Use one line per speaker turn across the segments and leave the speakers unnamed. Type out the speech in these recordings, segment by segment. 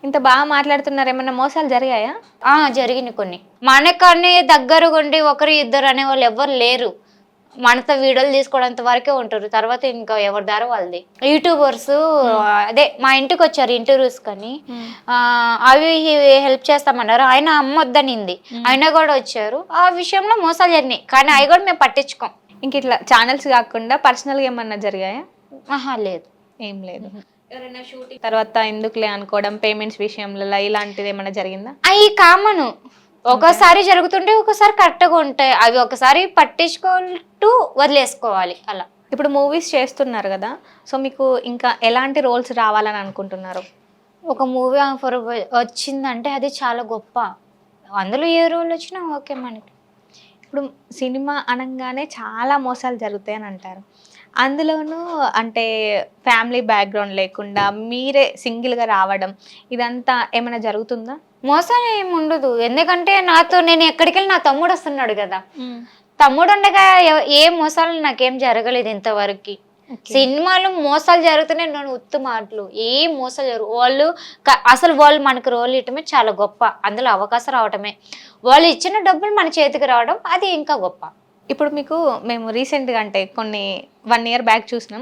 ఇంత బాగా మాట్లాడుతున్నారు, ఏమన్నా మోసాలు జరిగాయా?
జరిగినాయి కొన్ని. మనకనే దగ్గరగుండి ఒకరు ఇద్దరు అనే వాళ్ళు ఎవ్వరు లేరు. మనతో వీడియోలు తీసుకోవడంత వరకే ఉంటారు. తర్వాత ఇంకా ఎవరి దారి వాళ్ళది. యూట్యూబర్స్ అదే మా ఇంటికి వచ్చారు ఇంటర్వ్యూస్ కానీ, అవి హెల్ప్ చేస్తామన్నారు. ఆయన అమ్మొద్దనింది, అయినా కూడా వచ్చారు. ఆ విషయంలో మోసాలు జరిగినాయి కానీ అవి కూడా మేము పట్టించుకోం.
ఇంక ఇట్లా ఛానల్స్ కాకుండా పర్సనల్గా ఏమన్నా జరిగాయా?
లేదు,
ఏం లేదు. ఎవరైనా షూటింగ్ తర్వాత ఎందుకులే అనుకోవడం, పేమెంట్స్ విషయంలో ఇలాంటిది ఏమన్నా జరిగిందా?
అవి కామను. ఒకసారి జరుగుతుంటే ఒకసారి కరెక్ట్గా ఉంటాయి. అవి ఒకసారి పట్టించుకుంటూ వదిలేసుకోవాలి అలా.
ఇప్పుడు మూవీస్ చేస్తున్నారు కదా, సో మీకు ఇంకా ఎలాంటి రోల్స్ రావాలని అనుకుంటున్నారు?
ఒక మూవీ ఆఫర్ వచ్చిందంటే అది చాలా గొప్ప. అందులో ఏ రోల్ వచ్చినా ఓకే మనకి.
ఇప్పుడు సినిమా అనగానే చాలా మోసాలు జరుగుతాయని అంటారు. అందులోనూ అంటే ఫ్యామిలీ బ్యాక్గ్రౌండ్ లేకుండా మీరే సింగిల్గా రావడం, ఇదంతా ఏమైనా జరుగుతుందా?
మోసాలు ఏమి ఉండదు. ఎందుకంటే నేను ఎక్కడికి వెళ్ళి నా తమ్ముడు వస్తున్నాడు కదా. తమ్ముడు ఉండగా ఏ మోసాలు నాకేం జరగలేదు ఇంతవరకు. సినిమాలు మోసాలు జరుగుతున్నాయి, నేను ఉత్తు మాటలు. ఏ మోసాలు వాళ్ళు అసలు వాళ్ళు మనకు రోల్ ఇవ్వటమే చాలా గొప్ప. అందులో అవకాశం రావటమే, వాళ్ళు ఇచ్చిన డబ్బులు మన చేతికి రావడం అది ఇంకా గొప్ప.
ఇప్పుడు మీకు మేము రీసెంట్గా అంటే కొన్ని 1 year బ్యాక్ చూసినాం.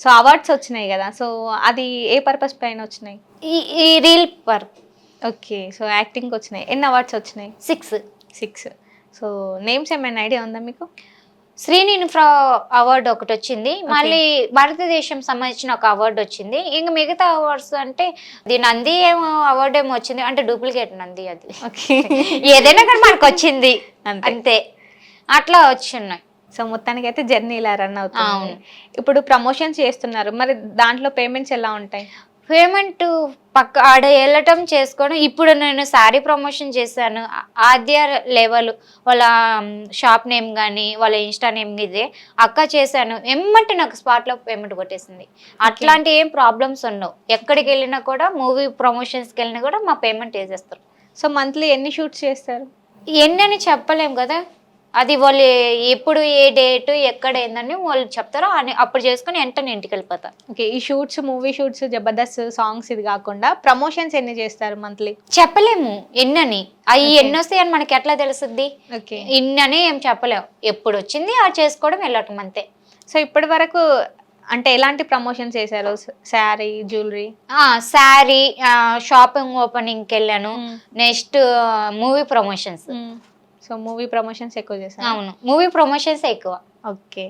సో అవార్డ్స్ వచ్చినాయి కదా, సో అది ఏ పర్పస్ పైన వచ్చినాయి?
ఈ రీల్ పర్.
ఓకే, సో యాక్టింగ్కి వచ్చినాయి. ఎన్ని అవార్డ్స్ వచ్చినాయి? 6. సో నేమ్స్ ఏమైనా ఐడియా ఉందా మీకు?
శ్రీని ఇన్ఫ్రా అవార్డు ఒకటి వచ్చింది, మళ్ళీ భారతదేశం సంబంధించిన ఒక అవార్డు వచ్చింది. ఇంకా మిగతా అవార్డ్స్ అంటే నంది ఏమో అవార్డు ఏమో వచ్చింది, అంటే డూప్లికేట్ నంది అది. ఏదైనా కానీ మనకు వచ్చింది అంతే, అట్లా వచ్చిన్నాయి.
సో మొత్తానికి అయితే జర్నీ ఇలా రన్ అవుతుంది. ఇప్పుడు ప్రమోషన్స్ చేస్తున్నారు, మరి దాంట్లో పేమెంట్స్ ఎలా ఉంటాయి?
పేమెంట్ పక్క ఆడ వెళ్ళటం చేసుకోవడం. ఇప్పుడు నేను శారీ ప్రమోషన్ చేశాను, ఆద్య లెవెల్ వాళ్ళ షాప్ నేమ్ కానీ వాళ్ళ ఇన్స్టా నేమ్ ఇదే అక్క చేశాను, ఎమ్మంటే నాకు స్పాట్లో పేమెంట్ కొట్టేసింది. అట్లాంటి ఏం ప్రాబ్లమ్స్ ఉండవు. ఎక్కడికి వెళ్ళినా కూడా మూవీ ప్రమోషన్స్కి వెళ్ళినా కూడా మా పేమెంట్ వేసేస్తారు.
సో మంత్లీ ఎన్ని షూట్స్ చేస్తారు?
ఎన్ని అని చెప్పలేము కదా, అది వాళ్ళు ఎప్పుడు ఏ డేటు ఎక్కడ ఏందని వాళ్ళు చెప్తారో అని అప్పుడు చేసుకుని వెంటనే ఇంటికి వెళ్ళిపోతా.
ఓకే, ఈ shoots movie shoots Jabardasth songs ఇది కాకుండా ప్రమోషన్స్ ఎన్ని చేస్తారు మంత్లీ?
చెప్పలేము ఎన్నని, అవి ఎన్ని వస్తాయి అని మనకి ఎట్లా తెలుస్తుంది? ఇన్నని ఏం చెప్పలేము. ఎప్పుడు వచ్చింది అది చేసుకోవడం వెళ్ళటం అంతే.
సో ఇప్పటి వరకు అంటే ఎలాంటి ప్రమోషన్స్ చేశారు? శారీ, జ్యువెలరీ?
శారీ షాపింగ్ ఓపెనింగ్కి వెళ్ళాను. Next movie promotions.
So movie promotions ఎక్కువ చేశారు?
అవును, మూవీ ప్రమోషన్స్ ఎక్కువ.
ఓకే.